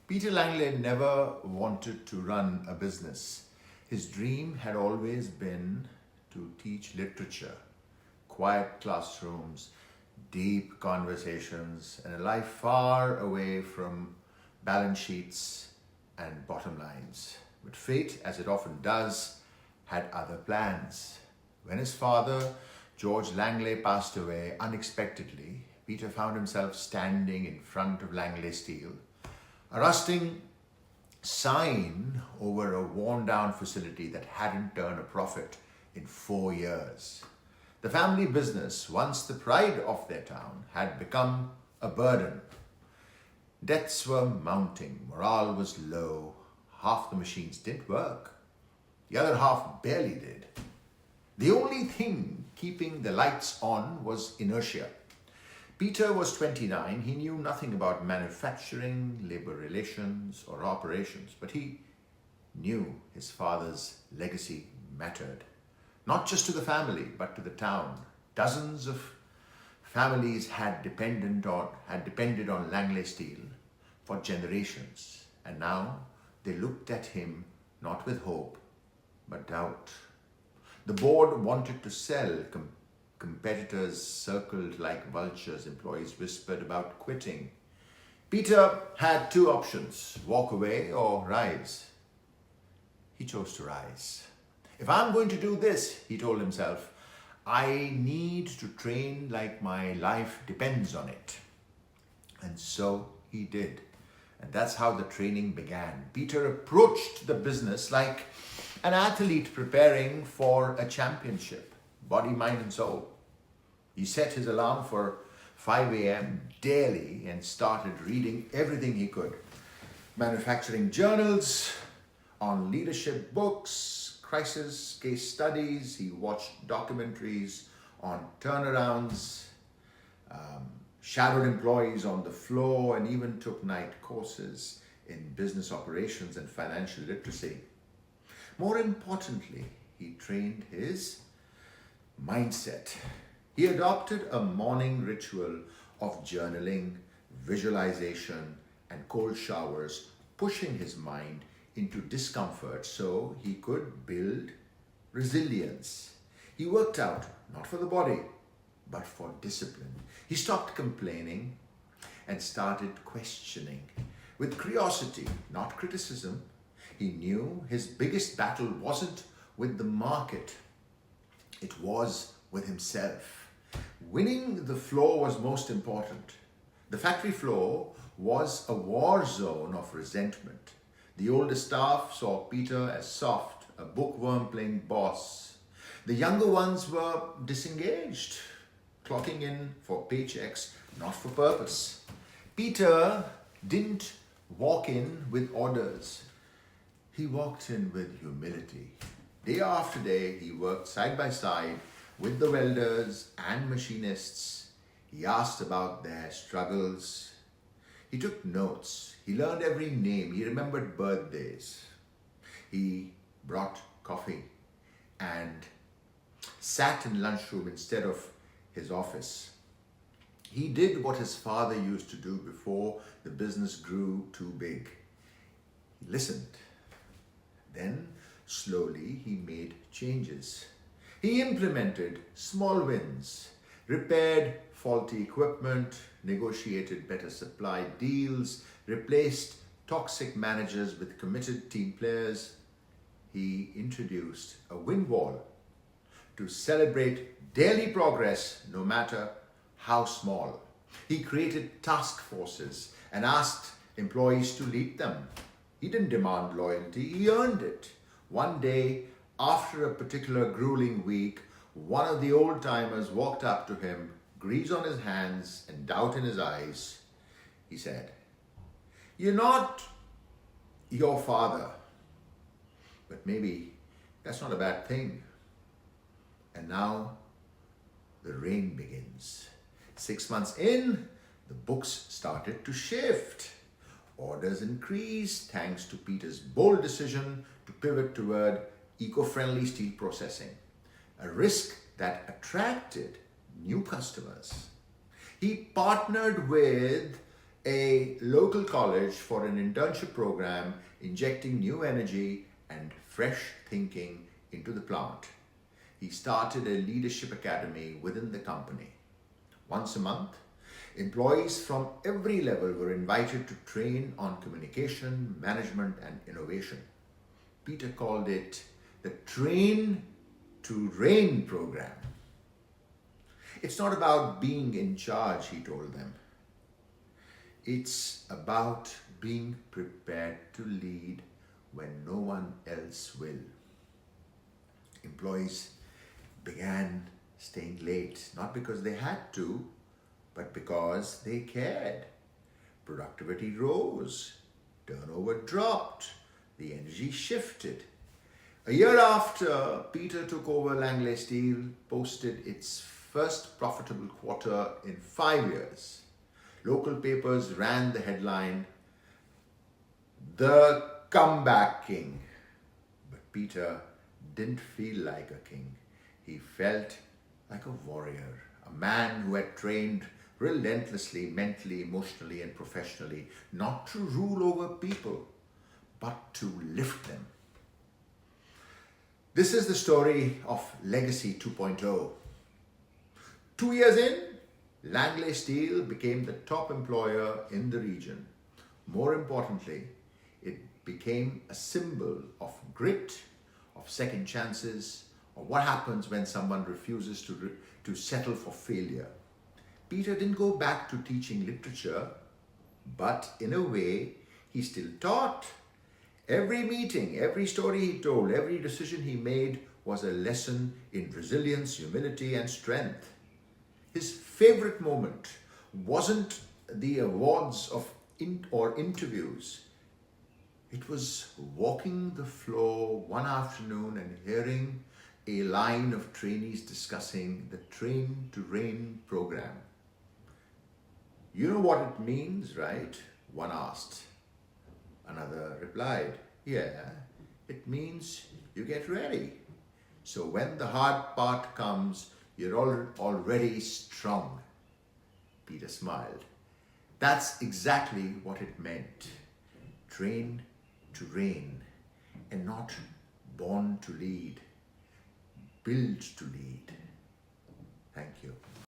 Peter Langley never wanted to run a business. His dream had always been to teach literature, quiet classrooms, deep conversations, and a life far away from balance sheets and bottom lines. But fate, as it often does, had other plans. When his father, George Langley, passed away unexpectedly, Peter found himself standing in front of Langley Steel, a rusting sign over a worn down facility that hadn't turned a profit in 4 years. The family business, once the pride of their town, had become a burden. Debts were mounting, morale was low, half the machines didn't work, the other half barely did. The only thing keeping the lights on was inertia. Peter was 29. He knew nothing about manufacturing, labor relations, or operations, but he knew his father's legacy mattered. Not just to the family, but to the town. Dozens of families had depended on Langley Steel for generations, and now they looked at him not with hope, but doubt. The board wanted to sell. Competitors circled like vultures. Employees whispered about quitting. Peter had two options: walk away or rise. He chose to rise. If I'm going to do this, he told himself, I need to train like my life depends on it. And so he did. And that's how the training began. Peter approached the business like an athlete preparing for a championship, body, mind, and soul. He set his alarm for 5 a.m. daily and started reading everything he could. Manufacturing journals, on leadership books, crisis case studies. He watched documentaries on turnarounds, shadowed employees on the floor, and even took night courses in business operations and financial literacy. More importantly, he trained his mindset. He adopted a morning ritual of journaling, visualization, and cold showers, pushing his mind into discomfort so he could build resilience. He worked out, not for the body, but for discipline. He stopped complaining and started questioning with curiosity, not criticism. He knew his biggest battle wasn't with the market, it was with himself. Winning the floor was most important. The factory floor was a war zone of resentment. The older staff saw Peter as soft, a bookworm playing boss. The younger ones were disengaged, clocking in for paychecks, not for purpose. Peter didn't walk in with orders. He walked in with humility. Day after day, he worked side by side with the welders and machinists. He asked about their struggles. He took notes. He learned every name. He remembered birthdays. He brought coffee and sat in lunchroom instead of his office. He did what his father used to do before the business grew too big. He listened. Then, slowly, he made changes. He implemented small wins, repaired faulty equipment, negotiated better supply deals, replaced toxic managers with committed team players. He introduced a win wall to celebrate daily progress, no matter how small. He created task forces and asked employees to lead them. He didn't demand loyalty, he earned it. One day, after a particular grueling week, one of the old-timers walked up to him, grease on his hands and doubt in his eyes. He said, "You're not your father, but maybe that's not a bad thing." And now the rain begins. 6 months in, the books started to shift. Orders increased thanks to Peter's bold decision to pivot toward eco-friendly steel processing, a risk that attracted new customers. He partnered with a local college for an internship program, injecting new energy and fresh thinking into the plant. He started a leadership academy within the company. Once a month, employees from every level were invited to train on communication, management, and innovation. Peter called it the Train to Reign program. It's not about being in charge, he told them. It's about being prepared to lead when no one else will. Employees began staying late, not because they had to, but because they cared. Productivity rose, turnover dropped, the energy shifted. A year after Peter took over, Langley Steel posted its first profitable quarter in 5 years. Local papers ran the headline, "The Comeback King." But Peter didn't feel like a king. He felt like a warrior, a man who had trained relentlessly, mentally, emotionally, and professionally, not to rule over people, but to lift them. This is the story of Legacy 2.0. 2 years in, Langley Steel became the top employer in the region. More importantly, it became a symbol of grit, of second chances, of what happens when someone refuses to settle for failure. Peter didn't go back to teaching literature, but in a way, he still taught. Every meeting, every story he told, every decision he made was a lesson in resilience, humility, and strength. His favorite moment wasn't the awards or interviews. It was walking the floor one afternoon and hearing a line of trainees discussing the Train to Reign program. "You know what it means, right?" one asked. Another replied, "Yeah, it means you get ready. So when the hard part comes, you're already strong." Peter smiled. That's exactly what it meant. Train to reign, and not born to lead, built to lead. Thank you.